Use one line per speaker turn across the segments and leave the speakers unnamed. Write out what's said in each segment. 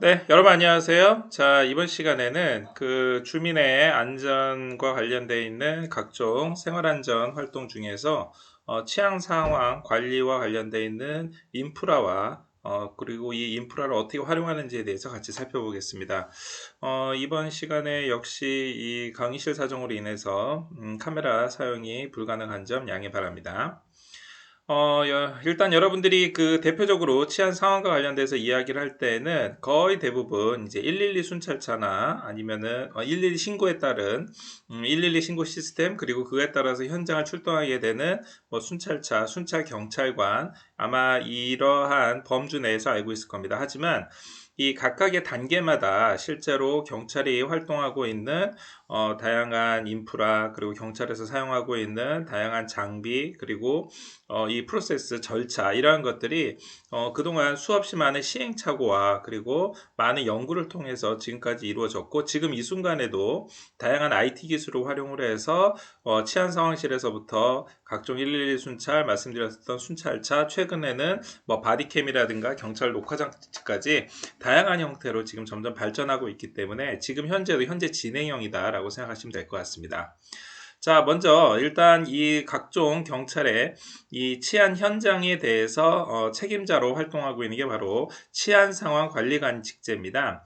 네, 여러분 안녕하세요. 자, 이번 시간에는 그 주민의 안전과 관련되어 있는 각종 생활안전 활동 중에서 치안 상황 관리와 관련되어 있는 인프라와 그리고 이 인프라를 어떻게 활용하는지에 대해서 같이 살펴보겠습니다. 이번 시간에 역시 이 강의실 사정으로 인해서 카메라 사용이 불가능한 점 양해 바랍니다. 일단 여러분들이 그 대표적으로 치안 상황과 관련돼서 이야기를 할 때는 거의 대부분 이제 112 순찰차나 아니면은 112 신고에 따른 112 신고 시스템 그리고 그에 따라서 현장을 출동하게 되는 뭐 순찰차, 순찰 경찰관 아마 이러한 범주 내에서 알고 있을 겁니다. 하지만 이 각각의 단계마다 실제로 경찰이 활동하고 있는 다양한 인프라 그리고 경찰에서 사용하고 있는 다양한 장비 그리고 이 프로세스 절차 이러한 것들이 그동안 수없이 많은 시행착오와 그리고 많은 연구를 통해서 지금까지 이루어졌고 지금 이 순간에도 다양한 IT 기술을 활용을 해서 치안 상황실에서부터 각종 112 순찰 말씀드렸던 순찰차 최근에는 뭐 바디캠이라든가 경찰 녹화 장치까지 다양한 형태로 지금 점점 발전하고 있기 때문에 지금 현재도 현재 진행형이다라고 생각하시면 될 것 같습니다. 자, 먼저 일단 이 각종 경찰의 이 치안 현장에 대해서 책임자로 활동하고 있는 게 바로 치안 상황 관리관 직제입니다.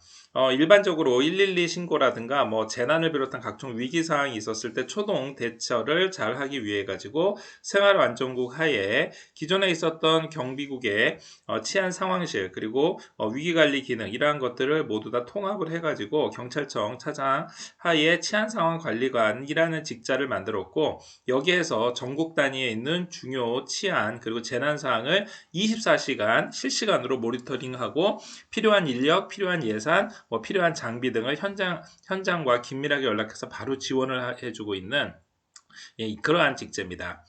일반적으로 112 신고라든가 뭐 재난을 비롯한 각종 위기 상황이 있었을 때 초동 대처를 잘 하기 위해 가지고 생활안전국 하에 기존에 있었던 경비국의 치안 상황실 그리고 위기관리 기능 이러한 것들을 모두 다 통합을 해가지고 경찰청 차장 하에 치안 상황 관리관이라는 직자를 만들었고 여기에서 전국 단위에 있는 중요 치안 그리고 재난 사항을 24시간 실시간으로 모니터링하고 필요한 인력, 필요한 예산, 뭐 필요한 장비 등을 현장과 긴밀하게 연락해서 바로 지원을 해주고 있는 그러한 직제입니다.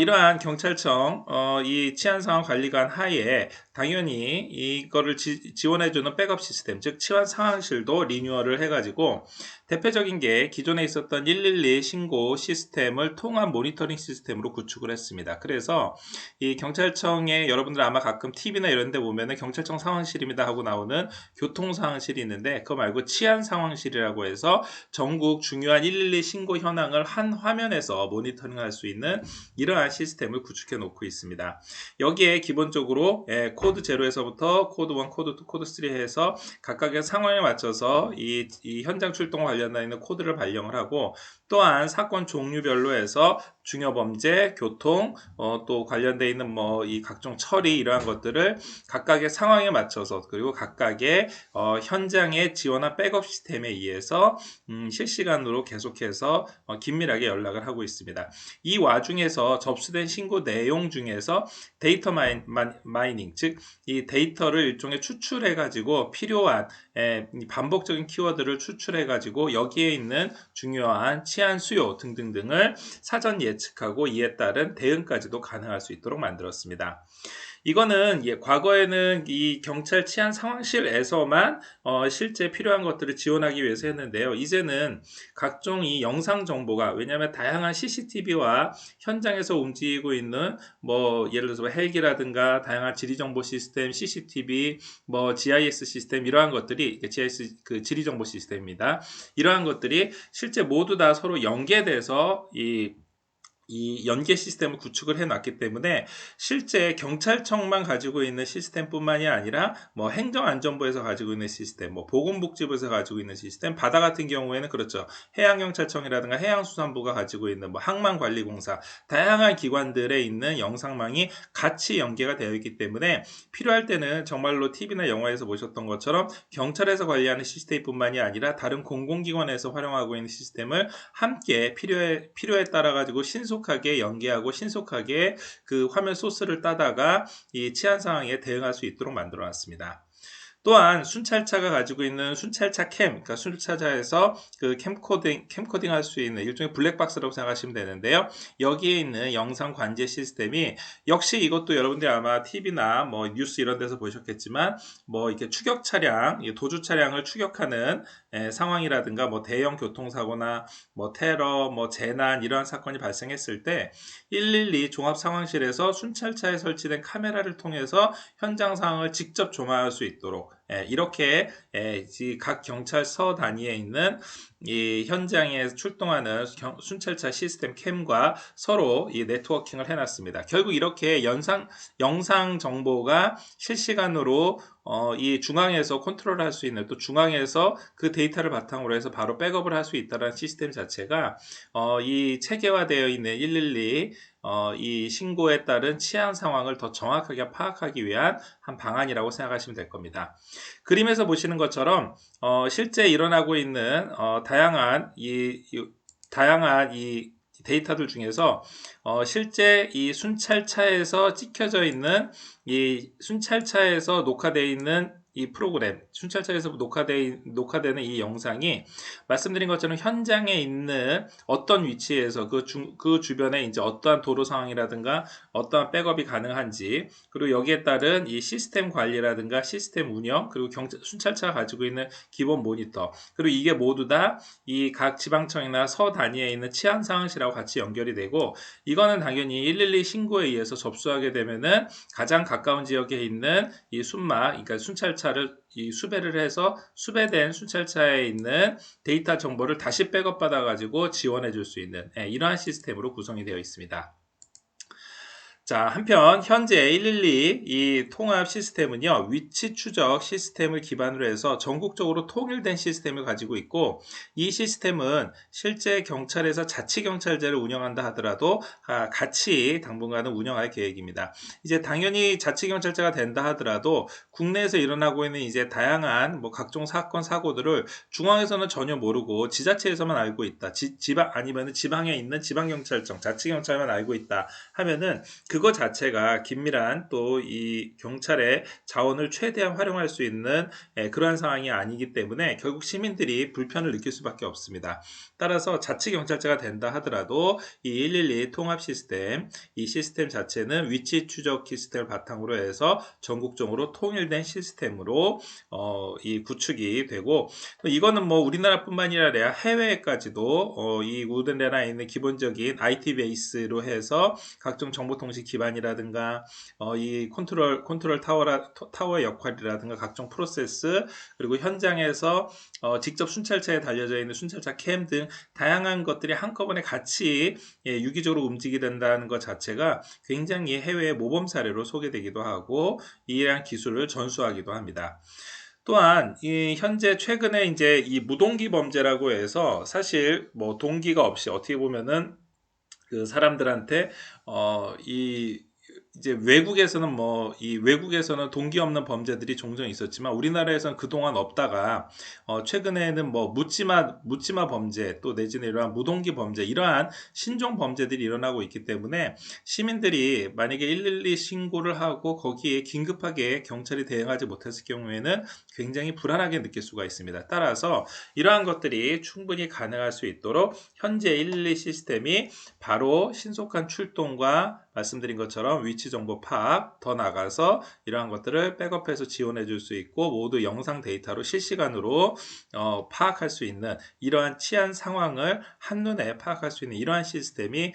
이러한 경찰청 이 치안상황 관리관 하에 당연히 이거를 지원해주는 백업 시스템, 즉 치안 상황실도 리뉴얼을 해가지고 대표적인 게 기존에 있었던 112 신고 시스템을 통합 모니터링 시스템으로 구축을 했습니다. 그래서 이 경찰청에 여러분들 아마 가끔 TV나 이런 데 보면은 경찰청 상황실입니다 하고 나오는 교통 상황실이 있는데 그거 말고 치안 상황실이라고 해서 전국 중요한 112 신고 현황을 한 화면에서 모니터링 할 수 있는 이러한 시스템을 구축해 놓고 있습니다. 여기에 기본적으로 코드 0에서부터 코드 1, 코드 2, 코드 3 해서 각각의 상황에 맞춰서 이 현장 출동과 관련되어 있는 코드를 발령을 하고 또한 사건 종류별로 해서 중요범죄, 교통, 또 관련되어 있는 뭐 이 각종 처리 이러한 것들을 각각의 상황에 맞춰서 그리고 각각의 현장에 지원한 백업 시스템에 의해서 실시간으로 계속해서 긴밀하게 연락을 하고 있습니다. 이 와중에서 접수된 신고 내용 중에서 데이터 마이닝, 즉 이 데이터를 일종의 추출해 가지고 필요한 반복적인 키워드를 추출해 가지고 여기에 있는 중요한 치안 수요 등등등을 사전 예측하고 이에 따른 대응까지도 가능할 수 있도록 만들었습니다. 이거는 과거에는 이 경찰 치안 상황실에서만 실제 필요한 것들을 지원하기 위해서 했는데요. 이제는 각종 이 영상 정보가 왜냐하면 다양한 CCTV와 현장에서 움직이고 있는 뭐 예를 들어서 헬기라든가 다양한 지리 정보 시스템, CCTV, 뭐 GIS 시스템 이러한 것들이 GIS 그 지리 정보 시스템입니다. 이러한 것들이 실제 모두 다 서로 연계돼서 이 연계 시스템을 구축을 해놨기 때문에 실제 경찰청만 가지고 있는 시스템뿐만이 아니라 뭐 행정안전부에서 가지고 있는 시스템, 뭐 보건복지부에서 가지고 있는 시스템, 바다 같은 경우에는 그렇죠. 해양경찰청이라든가 해양수산부가 가지고 있는 뭐 항만관리공사, 다양한 기관들에 있는 영상망이 같이 연계가 되어 있기 때문에 필요할 때는 정말로 TV나 영화에서 보셨던 것처럼 경찰에서 관리하는 시스템뿐만이 아니라 다른 공공기관에서 활용하고 있는 시스템을 함께 필요에 따라 가지고 신속하게 연계하고 신속하게 그 화면 소스를 따다가 이 치안 상황에 대응할 수 있도록 만들어 놨습니다. 또한 순찰차가 가지고 있는 순찰차 그러니까 순찰차에서 그 캠코딩 할 수 있는 일종의 블랙박스라고 생각하시면 되는데요. 여기에 있는 영상 관제 시스템이 역시 이것도 여러분들이 아마 TV나 뭐 뉴스 이런 데서 보셨겠지만 뭐 이렇게 추격 차량, 도주 차량을 추격하는 상황이라든가 뭐 대형 교통사고나 뭐 테러, 뭐 재난 이러한 사건이 발생했을 때 112 종합 상황실에서 순찰차에 설치된 카메라를 통해서 현장 상황을 직접 조망할 수 있도록 이렇게 각 경찰서 단위에 있는 이 현장에 출동하는 순찰차 시스템 캠과 서로 이 네트워킹을 해놨습니다. 결국 이렇게 영상 정보가 실시간으로 이 중앙에서 컨트롤할 수 있는, 또 중앙에서 그 데이터를 바탕으로 해서 바로 백업을 할 수 있다는 시스템 자체가 이 체계화되어 있는 112 이 신고에 따른 치안 상황을 더 정확하게 파악하기 위한 한 방안이라고 생각하시면 될 겁니다. 그림에서 보시는 것처럼 실제 일어나고 있는 다양한 이 데이터들 중에서 실제 이 순찰차에서 찍혀져 있는, 이 순찰차에서 녹화되어 있는 이 프로그램, 순찰차에서 녹화되는 이 영상이 말씀드린 것처럼 현장에 있는 어떤 위치에서 그 주변에 이제 어떠한 도로 상황이라든가 어떠한 백업이 가능한지, 그리고 여기에 따른 이 시스템 관리라든가 시스템 운영, 그리고 순찰차가 가지고 있는 기본 모니터, 그리고 이게 모두 다 이 각 지방청이나 서 단위에 있는 치안 상황실하고 같이 연결이 되고, 이거는 당연히 112 신고에 의해서 접수하게 되면은 가장 가까운 지역에 있는 이 그러니까 순찰차를 수배를 해서 수배된 순찰차에 있는 데이터 정보를 다시 백업받아 가지고 지원해 줄 수 있는 이러한 시스템으로 구성이 되어 있습니다. 자, 한편 현재 112 이 통합 시스템은요, 위치 추적 시스템을 기반으로 해서 전국적으로 통일된 시스템을 가지고 있고, 이 시스템은 실제 경찰에서 자치경찰제를 운영한다 하더라도 같이 당분간은 운영할 계획입니다. 이제 당연히 자치경찰제가 된다 하더라도 국내에서 일어나고 있는 이제 다양한 각종 사건 사고들을 중앙에서는 전혀 모르고 지자체에서만 알고 있다, 아니면 지방에 있는 지방경찰청, 자치경찰만 알고 있다 하면은 그거 자체가 긴밀한 또 이 경찰의 자원을 최대한 활용할 수 있는 그러한 상황이 아니기 때문에 결국 시민들이 불편을 느낄 수밖에 없습니다. 따라서 자치경찰제가 된다 하더라도 이 112 통합 시스템, 이 시스템 자체는 위치 추적 시스템을 바탕으로 해서 전국적으로 통일된 시스템으로 이 구축이 되고, 이거는 우리나라뿐만이 아니라 해외까지도 이 우리나라에 있는 기본적인 IT 베이스로 해서 각종 정보통신 기반이라든가 이 컨트롤 타워의 역할이라든가 각종 프로세스, 그리고 현장에서 직접 순찰차에 달려져 있는 순찰차 캠 등 다양한 것들이 한꺼번에 같이 유기적으로 움직이게 된다는 것 자체가 굉장히 해외의 모범 사례로 소개되기도 하고, 이러한 기술을 전수하기도 합니다. 또한 현재 최근에 이제 이 무동기 범죄라고 해서 사실 동기가 없이 어떻게 보면은 그 사람들한테 이제 외국에서는 동기 없는 범죄들이 종종 있었지만 우리나라에서는 그동안 없다가 최근에는 묻지마 범죄, 또 내지는 이러한 무동기 범죄, 이러한 신종 범죄들이 일어나고 있기 때문에 시민들이 만약에 112 신고를 하고 거기에 긴급하게 경찰이 대응하지 못했을 경우에는 굉장히 불안하게 느낄 수가 있습니다. 따라서 이러한 것들이 충분히 가능할 수 있도록 현재 112 시스템이 바로 신속한 출동과 말씀드린 것처럼 위치 정보 파악, 더 나가서 이러한 것들을 백업해서 지원해 줄 수 있고 모두 영상 데이터로 실시간으로 파악할 수 있는, 이러한 치안 상황을 한눈에 파악할 수 있는 이러한 시스템이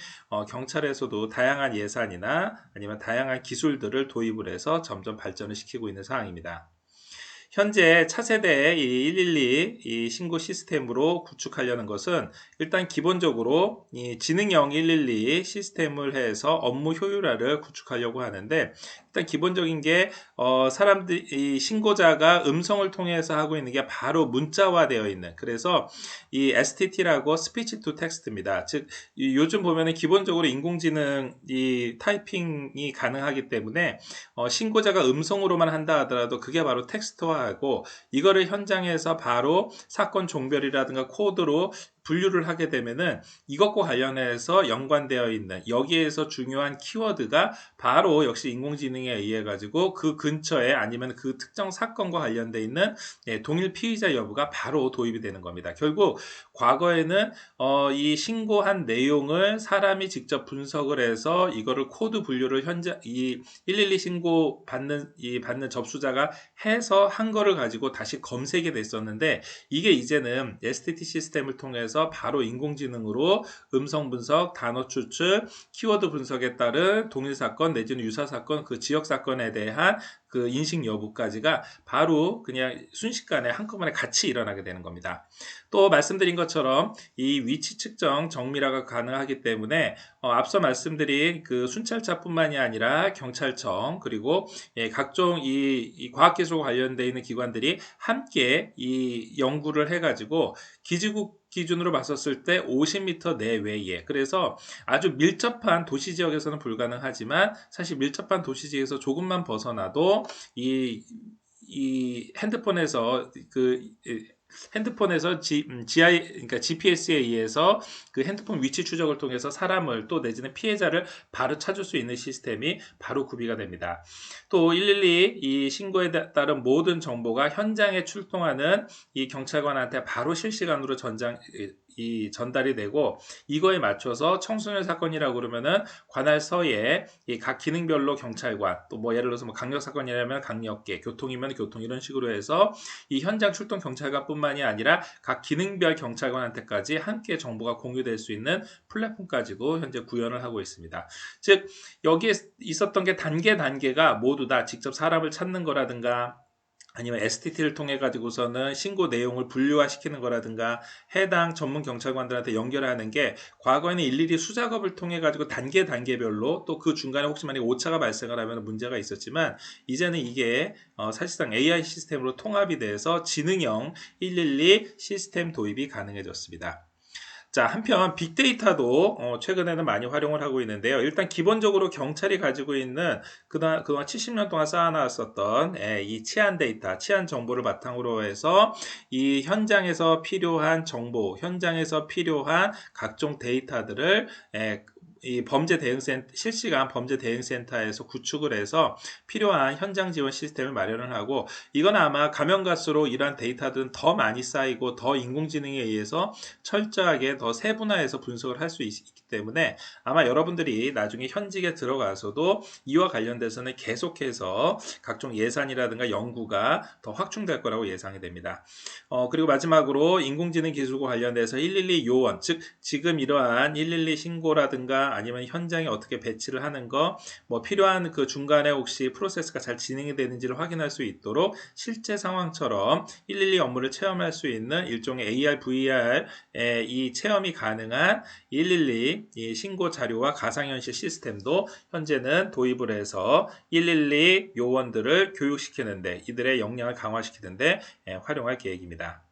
경찰에서도 다양한 예산이나 아니면 다양한 기술들을 도입을 해서 점점 발전을 시키고 있는 상황입니다. 현재 차세대의 이 112 이 신고 시스템으로 구축하려는 것은 일단 기본적으로 이 지능형 112 시스템을 해서 업무 효율화를 구축하려고 하는데, 일단 기본적인 게 이 신고자가 음성을 통해서 하고 있는 게 바로 문자화되어 있는, 그래서 이 STT라고 스피치 투 텍스트입니다. 즉 요즘 보면은 기본적으로 인공지능 이 타이핑이 가능하기 때문에 신고자가 음성으로만 한다 하더라도 그게 바로 텍스트화하고, 이거를 현장에서 바로 사건 종별이라든가 코드로 분류를 하게 되면은 이것과 관련해서 연관되어 있는 여기에서 중요한 키워드가 바로 역시 인공지능에 의해 가지고 그 근처에 아니면 그 특정 사건과 관련되어 있는 동일 피의자 여부가 바로 도입이 되는 겁니다. 결국 과거에는 이 신고한 내용을 사람이 직접 분석을 해서 이거를 코드 분류를 이 112 신고 받는 접수자가 해서 한 거를 가지고 다시 검색이 됐었는데, 이게 이제는 STT 시스템을 통해서 해서 바로 인공지능으로 음성 분석, 단어 추출, 키워드 분석에 따른 동일 사건 내지는 유사 사건, 그 지역 사건에 대한 그 인식 여부까지가 바로 그냥 순식간에 한꺼번에 같이 일어나게 되는 겁니다. 또 말씀드린 것처럼 이 위치 측정 정밀화가 가능하기 때문에 앞서 말씀드린 그 순찰차뿐만이 아니라 경찰청 그리고 각종 이 과학기술과 관련되어 있는 기관들이 함께 이 연구를 해가지고 기지국 기준으로 봤었을 때 50m 내외에, 그래서 아주 밀접한 도시 지역에서는 불가능하지만 사실 밀접한 도시 지역에서 조금만 벗어나도 이 핸드폰에서 그러니까 GPS에 의해서 그 핸드폰 위치 추적을 통해서 사람을 또 내지는 피해자를 바로 찾을 수 있는 시스템이 바로 구비가 됩니다. 또 112 이 신고에 따른 모든 정보가 현장에 출동하는 이 경찰관한테 바로 실시간으로 전달이 되고, 이거에 맞춰서 청소년 사건이라고 그러면은 관할서에 이 각 기능별로 경찰관, 또 뭐 예를 들어서 뭐 강력 사건이라면 강력계, 교통이면 교통, 이런 식으로 해서 이 현장 출동 경찰관뿐만이 아니라 각 기능별 경찰관한테까지 함께 정보가 공유될 수 있는 플랫폼까지도 현재 구현을 하고 있습니다. 즉 여기에 있었던 게 단계가 모두 다 직접 사람을 찾는 거라든가, 아니면 STT를 통해 가지고서는 신고 내용을 분류화시키는 거라든가, 해당 전문 경찰관들한테 연결하는 게 과거에는 일일이 수작업을 통해 가지고 단계별로, 또 그 중간에 혹시 만약에 오차가 발생을 하면 문제가 있었지만, 이제는 이게 사실상 AI 시스템으로 통합이 돼서 지능형 112 시스템 도입이 가능해졌습니다. 자, 한편 빅데이터도 최근에는 많이 활용을 하고 있는데요. 일단 기본적으로 경찰이 가지고 있는 그동안 70년 동안 쌓아놨었던 이 치안 데이터, 치안 정보를 바탕으로 해서 이 현장에서 필요한 정보, 현장에서 필요한 각종 데이터들을 이 실시간 범죄 대응센터에서 구축을 해서 필요한 현장 지원 시스템을 마련을 하고, 이건 아마 가면 갈수록 이러한 데이터들은 더 많이 쌓이고 더 인공지능에 의해서 철저하게 더 세분화해서 분석을 할 수 있기 때문에 아마 여러분들이 나중에 현직에 들어가서도 이와 관련돼서는 계속해서 각종 예산이라든가 연구가 더 확충될 거라고 예상이 됩니다. 그리고 마지막으로 인공지능 기술과 관련돼서 112 요원, 즉 지금 이러한 112 신고라든가 아니면 현장에 어떻게 배치를 하는 거, 뭐 필요한 그 중간에 혹시 프로세스가 잘 진행이 되는지를 확인할 수 있도록 실제 상황처럼 112 업무를 체험할 수 있는 일종의 AR, VR 이 체험이 가능한 112 이 신고 자료와 가상현실 시스템도 현재는 도입을 해서 112 요원들을 교육시키는데, 이들의 역량을 강화시키는데 활용할 계획입니다.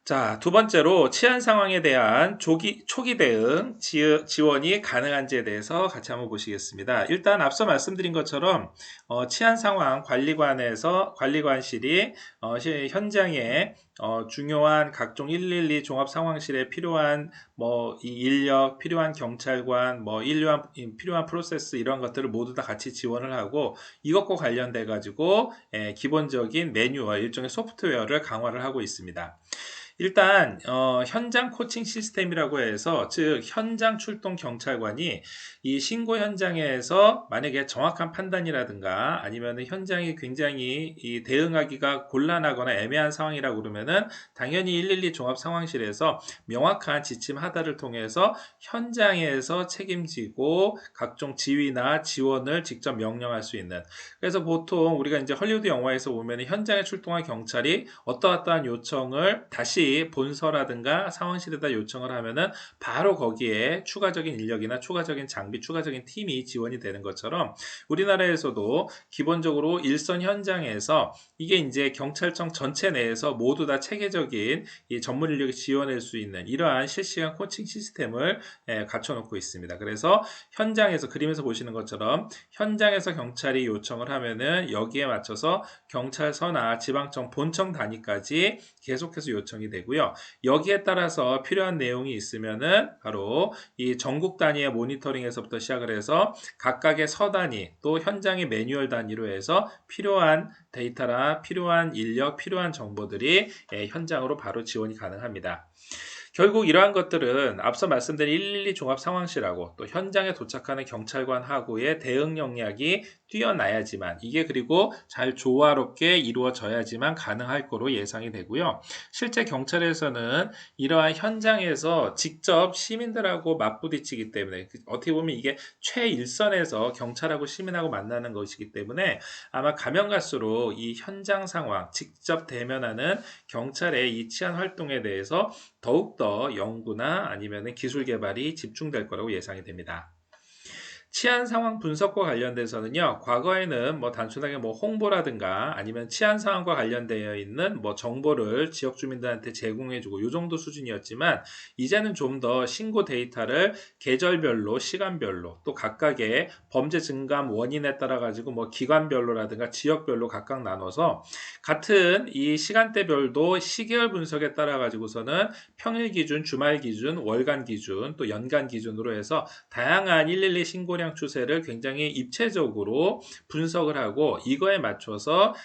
자, 두 번째로 치안 상황에 대한 초기 대응 지원이 가능한지에 대해서 같이 한번 보시겠습니다. 일단 앞서 말씀드린 것처럼 치안 상황 관리관실이 현장에 중요한 각종 112 종합 상황실에 필요한 이 인력, 필요한 경찰관, 필요한 프로세스, 이런 것들을 모두 다 같이 지원을 하고, 이것과 관련돼 가지고 기본적인 매뉴얼, 일종의 소프트웨어를 강화를 하고 있습니다. 일단 현장 코칭 시스템이라고 해서, 즉 현장 출동 경찰관이 이 신고 현장에서 만약에 정확한 판단이라든가 아니면 현장이 굉장히 이 대응하기가 곤란하거나 애매한 상황이라고 그러면은 당연히 112 종합 상황실에서 명확한 지침 하다를 통해서 현장에서 책임지고 각종 지휘나 지원을 직접 명령할 수 있는, 그래서 보통 우리가 이제 헐리우드 영화에서 보면 현장에 출동한 경찰이 어떠한 요청을 다시 본서라든가 상황실에다 요청을 하면은 바로 거기에 추가적인 인력이나 추가적인 장비, 추가적인 팀이 지원이 되는 것처럼, 우리나라에서도 기본적으로 일선 현장에서 이게 이제 경찰청 전체 내에서 모두 다 체계적인 이 전문 인력이 지원할 수 있는 이러한 실시간 코칭 시스템을 갖춰놓고 있습니다. 그래서 현장에서, 그림에서 보시는 것처럼 현장에서 경찰이 요청을 하면은 여기에 맞춰서 경찰서나 지방청 본청 단위까지 계속해서 요청이 되고요. 여기에 따라서 필요한 내용이 있으면은 바로 이 전국 단위의 모니터링에서부터 시작을 해서 각각의 서 단위, 또 현장의 매뉴얼 단위로 해서 필요한 데이터나 필요한 인력, 필요한 정보들이 현장으로 바로 지원이 가능합니다. 결국 이러한 것들은 앞서 말씀드린 112 종합 상황실하고 또 현장에 도착하는 경찰관하고의 대응 역량이 뛰어나야지만 이게 그리고 잘 조화롭게 이루어져야지만 가능할 거로 예상이 되고요. 실제 경찰에서는 이러한 현장에서 직접 시민들하고 맞부딪히기 때문에 어떻게 보면 이게 최일선에서 경찰하고 시민하고 만나는 것이기 때문에 아마 가면 갈수록 이 현장 상황 직접 대면하는 경찰의 이 치안 활동에 대해서 더욱더 연구나 아니면 기술 개발이 집중될 거라고 예상이 됩니다. 치안 상황 분석과 관련돼서는요, 과거에는 뭐 단순하게 뭐 홍보라든가 아니면 치안 상황과 관련되어 있는 뭐 정보를 지역 주민들한테 제공해주고 요 정도 수준이었지만 이제는 좀 더 신고 데이터를 계절별로, 시간별로 또 각각의 범죄 증감 원인에 따라 가지고 뭐 기관별로라든가 지역별로 각각 나눠서 같은 이 시간대별도 시계열 분석에 따라 가지고서는 평일 기준, 주말 기준, 월간 기준, 또 연간 기준으로 해서 다양한 112 신고량 추세를 굉장히 입체적으로 분석을 하고 이거에 맞춰서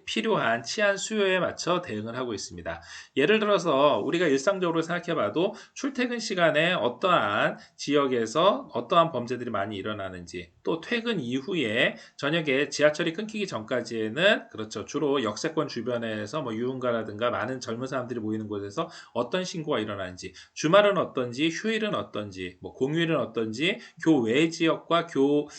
필요한 치안 수요에 맞춰 대응을 하고 있습니다. 예를 들어서 우리가 일상적으로 생각해 봐도 출퇴근 시간에 어떠한 지역에서 어떠한 범죄들이 많이 일어나는지 또 퇴근 이후에 저녁에 지하철이 끊기기 전까지에는 그렇죠. 주로 역세권 주변에서 뭐 유흥가라든가 많은 젊은 사람들이 모이는 곳에서 어떤 신고가 일어나는지 주말은 어떤지 휴일은 어떤지 뭐 공휴일은 어떤지 교외 지역과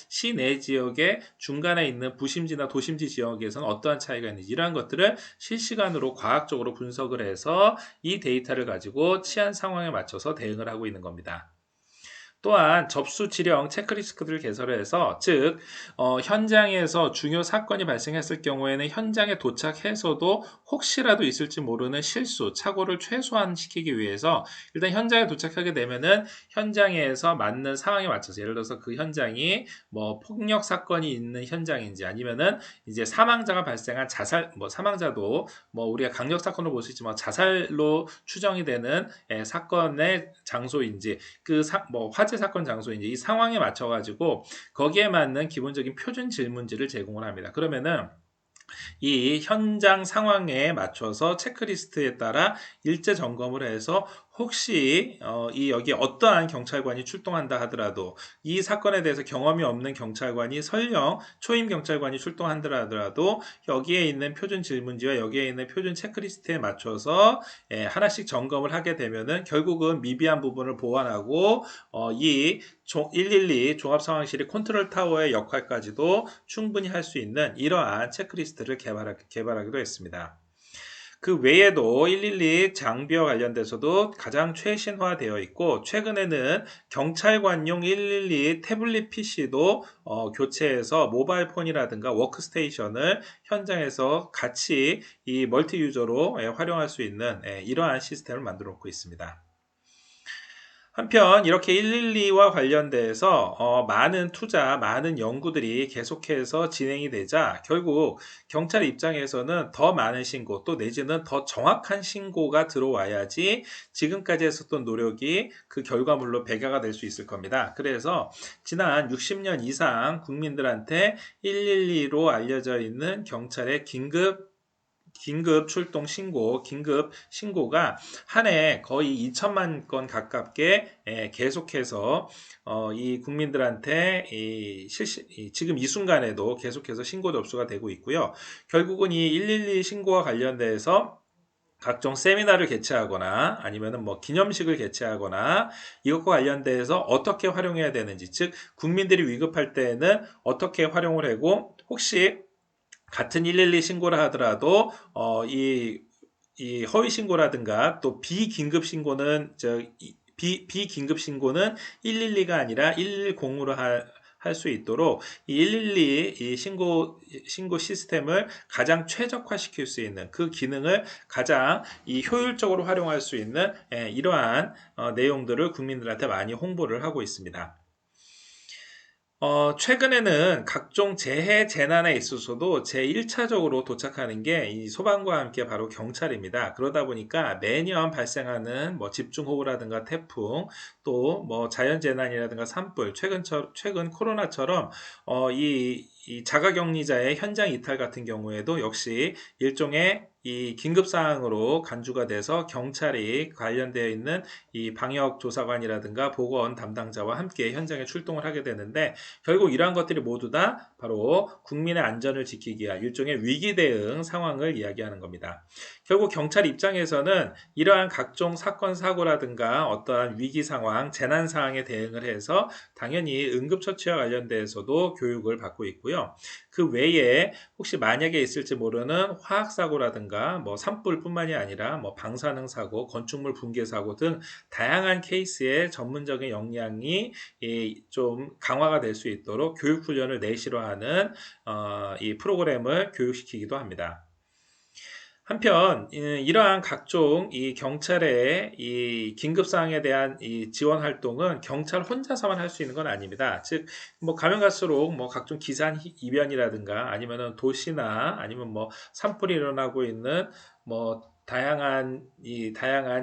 시내 지역의 중간에 있는 부심지나 도심지 지역에서는 어떠한 차이가 있는지 이러한 것들을 실시간으로 과학적으로 분석을 해서 이 데이터를 가지고 치안 상황에 맞춰서 대응을 하고 있는 겁니다. 또한 접수 지령 체크리스트를 개설해서 즉 현장에서 중요 사건이 발생했을 경우에는 현장에 도착해서도 혹시라도 있을지 모르는 실수, 착오를 최소화시키기 위해서 일단 현장에 도착하게 되면은 현장에서 맞는 상황에 맞춰서 예를 들어서 그 현장이 뭐 폭력 사건이 있는 현장인지 아니면은 이제 사망자가 발생한 자살 뭐 사망자도 뭐 우리가 강력 사건으로 볼 수 있지만 자살로 추정이 되는 사건의 장소인지 뭐 화재 사건 장소인지 이 상황에 맞춰 가지고 거기에 맞는 기본적인 표준 질문지를 제공을 합니다. 그러면은 이 현장 상황에 맞춰서 체크리스트에 따라 일제 점검을 해서 혹시 여기 어떠한 경찰관이 출동한다 하더라도 이 사건에 대해서 경험이 없는 경찰관이 설령 초임 경찰관이 출동한다 하더라도 여기에 있는 표준 질문지와 여기에 있는 표준 체크리스트에 맞춰서 하나씩 점검을 하게 되면은 결국은 미비한 부분을 보완하고 이 112 종합상황실의 컨트롤 타워의 역할까지도 충분히 할 수 있는 이러한 체크리스트를 개발하기도 했습니다. 그 외에도 112 장비와 관련돼서도 가장 최신화되어 있고 최근에는 경찰관용 112 태블릿 PC도 교체해서 모바일 폰이라든가 워크스테이션을 현장에서 같이 이 멀티 유저로 활용할 수 있는 이러한 시스템을 만들어 놓고 있습니다. 한편 이렇게 112와 관련돼서 많은 투자, 많은 연구들이 계속해서 진행이 되자 결국 경찰 입장에서는 더 많은 신고 또 내지는 더 정확한 신고가 들어와야지 지금까지 했었던 노력이 그 결과물로 배가가 될 수 있을 겁니다. 그래서 지난 60년 이상 국민들한테 112로 알려져 있는 경찰의 긴급 출동 신고, 긴급 신고가 한 해 거의 2천만 건 가깝게 계속해서 이 국민들한테 지금 이 순간에도 계속해서 신고 접수가 되고 있고요. 결국은 이 112 신고와 관련돼서 각종 세미나를 개최하거나 아니면은 뭐 기념식을 개최하거나 이것과 관련돼서 어떻게 활용해야 되는지, 즉 국민들이 위급할 때에는 어떻게 활용을 하고 혹시 같은 112 신고를 하더라도 이 허위 신고라든가 또 비긴급 신고는 비긴급 신고는 112가 아니라 110으로 할 수 있도록 이 112 이 신고 시스템을 가장 최적화시킬 수 있는 그 기능을 가장 이 효율적으로 활용할 수 있는 이러한 내용들을 국민들한테 많이 홍보를 하고 있습니다. 최근에는 각종 재해 재난에 있어서도 제1차적으로 도착하는 게 이 소방과 함께 바로 경찰입니다. 그러다 보니까 매년 발생하는 뭐 집중호우라든가 태풍 또 뭐 자연재난이라든가 산불 최근 코로나처럼 이 자가격리자의 현장 이탈 같은 경우에도 역시 일종의 이 긴급사항으로 간주가 돼서 경찰이 관련되어 있는 이 방역조사관이라든가 보건 담당자와 함께 현장에 출동을 하게 되는데, 결국 이러한 것들이 모두 다 바로 국민의 안전을 지키기 위한 일종의 위기 대응 상황을 이야기하는 겁니다. 결국 경찰 입장에서는 이러한 각종 사건, 사고라든가 어떠한 위기 상황, 재난 상황에 대응을 해서 당연히 응급처치와 관련돼서도 교육을 받고 있고요. 그 외에 혹시 만약에 있을지 모르는 화학사고라든가 뭐 산불뿐만이 아니라 뭐 방사능 사고, 건축물 붕괴 사고 등 다양한 케이스의 전문적인 역량이 좀 강화가 될 수 있도록 교육훈련을 내실화 하는 이 프로그램을 교육시키기도 합니다. 한편 이러한 각종 이 경찰의 이 긴급 사항에 대한 이 지원 활동은 경찰 혼자서만 할 수 있는 건 아닙니다. 즉 뭐 가면 갈수록 뭐 각종 기산 이변이라든가 아니면은 도시나 아니면 뭐 산불이 일어나고 있는 뭐 다양한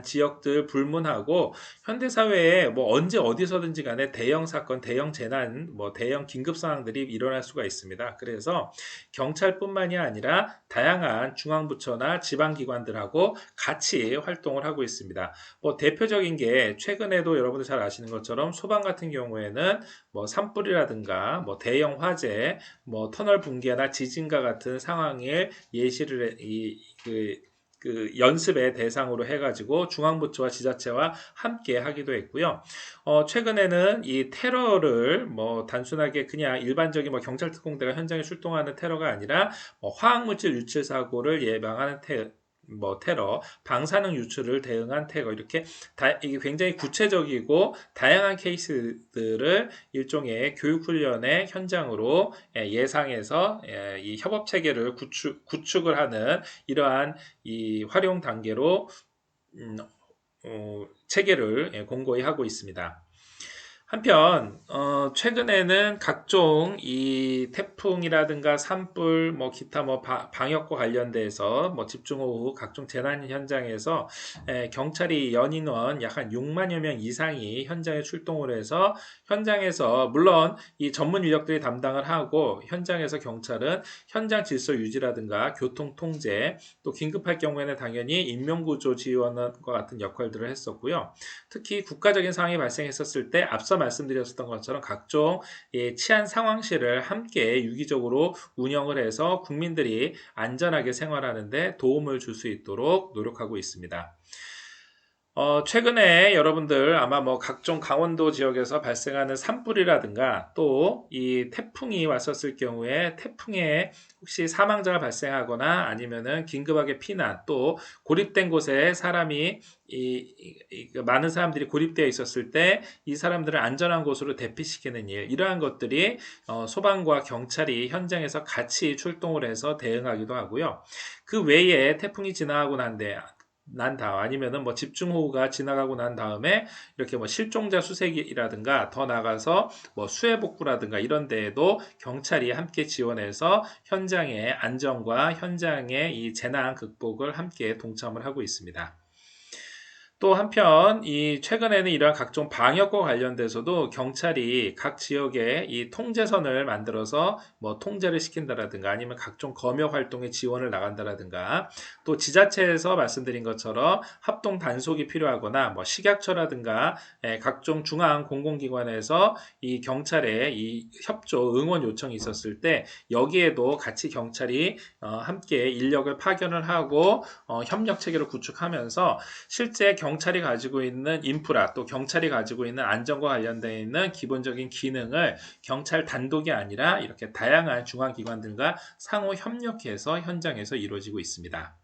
지역들 불문하고 현대 사회에 뭐 언제 어디서든지 간에 대형 사건, 대형 재난, 뭐 대형 긴급 상황들이 일어날 수가 있습니다. 그래서 경찰뿐만이 아니라 다양한 중앙부처나 지방기관들하고 같이 활동을 하고 있습니다. 뭐 대표적인 게 최근에도 여러분들 잘 아시는 것처럼 소방 같은 경우에는 뭐 산불이라든가 뭐 대형 화재, 뭐 터널 붕괴나 지진과 같은 상황을 예시를 그 연습의 대상으로 해가지고 중앙부처와 지자체와 함께 하기도 했고요. 최근에는 이 테러를 뭐 단순하게 그냥 일반적인 뭐 경찰 특공대가 현장에 출동하는 테러가 아니라 뭐 화학물질 유출 사고를 예방하는 테러, 방사능 유출을 대응한 테러, 이렇게 이게 굉장히 구체적이고 다양한 케이스들을 일종의 교육훈련의 현장으로 예상해서 이 협업 체계를 구축을 하는 이러한 이 활용 단계로 체계를 공고히 하고 있습니다. 한편 최근에는 각종 이 태풍이라든가 산불, 뭐 기타 뭐 방역과 관련돼서 뭐 집중호우 각종 재난 현장에서 경찰이 연인원 약 한 6만여 명 이상이 현장에 출동을 해서 현장에서 물론 이 전문 인력들이 담당을 하고 현장에서 경찰은 현장 질서 유지라든가 교통 통제, 또 긴급할 경우에는 당연히 인명구조 지원과 같은 역할들을 했었고요. 특히 국가적인 상황이 발생했었을 때 앞서 말씀드렸던 것처럼 각종 치안 상황실을 함께 유기적으로 운영을 해서 국민들이 안전하게 생활하는 데 도움을 줄 수 있도록 노력하고 있습니다. 최근에 여러분들 아마 뭐 각종 강원도 지역에서 발생하는 산불이라든가 또 이 태풍이 왔었을 경우에 태풍에 혹시 사망자가 발생하거나 아니면은 긴급하게 피난, 또 고립된 곳에 사람이 많은 사람들이 고립되어 있었을 때 이 사람들을 안전한 곳으로 대피시키는 일, 이러한 것들이 소방과 경찰이 현장에서 같이 출동을 해서 대응하기도 하고요. 그 외에 태풍이 지나가고 난 다음 아니면은 뭐 집중호우가 지나가고 난 다음에 이렇게 뭐 실종자 수색이라든가 더 나가서 뭐 수해복구라든가 이런 데에도 경찰이 함께 지원해서 현장의 안전과 현장의 이 재난 극복을 함께 동참을 하고 있습니다. 또 한편 이 최근에는 이러한 각종 방역과 관련돼서도 경찰이 각 지역에 이 통제선을 만들어서 뭐 통제를 시킨다라든가 아니면 각종 검역 활동에 지원을 나간다라든가, 또 지자체에서 말씀드린 것처럼 합동 단속이 필요하거나 뭐 식약처라든가 각종 중앙 공공기관에서 이 경찰의 이 협조 응원 요청이 있었을 때 여기에도 같이 경찰이 함께 인력을 파견을 하고 협력 체계를 구축하면서 실제 경찰이 가지고 있는 인프라, 또 경찰이 가지고 있는 안전과 관련되어 있는 기본적인 기능을 경찰 단독이 아니라 이렇게 다양한 중앙기관들과 상호 협력해서 현장에서 이루어지고 있습니다.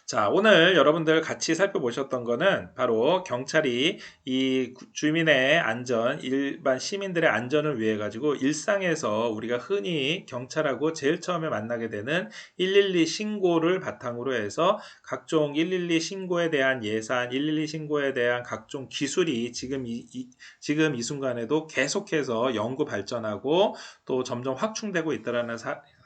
자, 오늘 여러분들 같이 살펴보셨던 거는 바로 경찰이 이 주민의 안전, 일반 시민들의 안전을 위해 가지고 일상에서 우리가 흔히 경찰하고 제일 처음에 만나게 되는 112 신고를 바탕으로 해서 각종 112 신고에 대한 예산, 112 신고에 대한 각종 기술이 지금 이 순간에도 계속해서 연구 발전하고 또 점점 확충되고 있다라는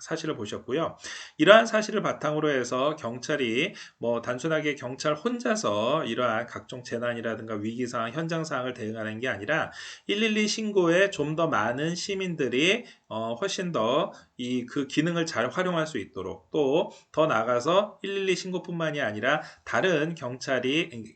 사실을 보셨고요. 이러한 사실을 바탕으로 해서 경찰이 뭐 단순하게 경찰 혼자서 이러한 각종 재난이라든가 위기 상황, 현장 상황을 대응하는 게 아니라 112 신고에 좀 더 많은 시민들이 훨씬 더 그 기능을 잘 활용할 수 있도록, 또 더 나아가서 112 신고뿐만이 아니라 다른 경찰이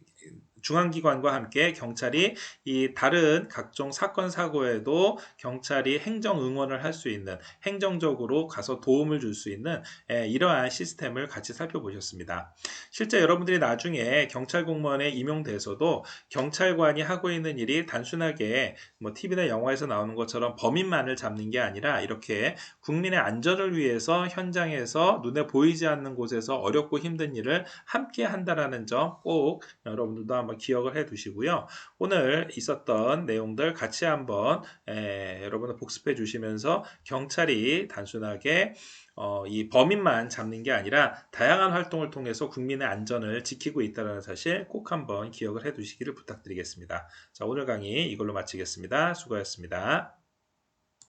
중앙기관과 함께 경찰이 이 다른 각종 사건 사고에도 경찰이 행정 응원을 할 수 있는, 행정적으로 가서 도움을 줄 수 있는 이러한 시스템을 같이 살펴보셨습니다. 실제 여러분들이 나중에 경찰 공무원에 임용돼서도 경찰관이 하고 있는 일이 단순하게 뭐 TV나 영화에서 나오는 것처럼 범인만을 잡는 게 아니라 이렇게 국민의 안전을 위해서 현장에서 눈에 보이지 않는 곳에서 어렵고 힘든 일을 함께 한다라는 점 꼭 여러분들도 한번 기억을 해 두시고요. 오늘 있었던 내용들 같이 한번 여러분들 복습해 주시면서 경찰이 단순하게 이 범인만 잡는 게 아니라 다양한 활동을 통해서 국민의 안전을 지키고 있다는 사실 꼭 한번 기억을 해 두시기를 부탁드리겠습니다. 자, 오늘 강의 이걸로 마치겠습니다. 수고하셨습니다.